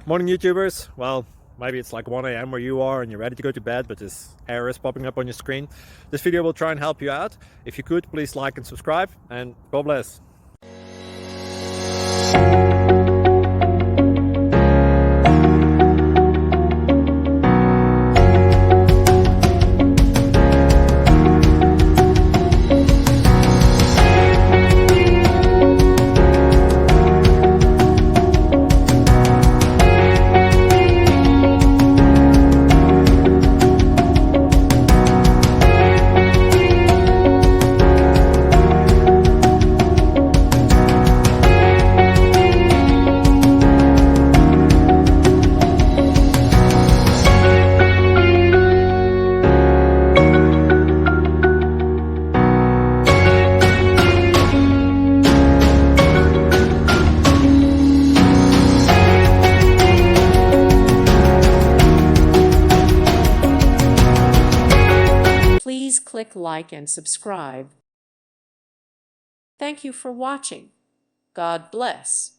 Morning YouTubers. Well, maybe it's like 1 a.m. where you are and you're ready to go to bed, but this error is popping up on your screen. This video will try and help you out. If you could, please like and subscribe, and God bless. Please click like and subscribe. Thank you for watching. God bless.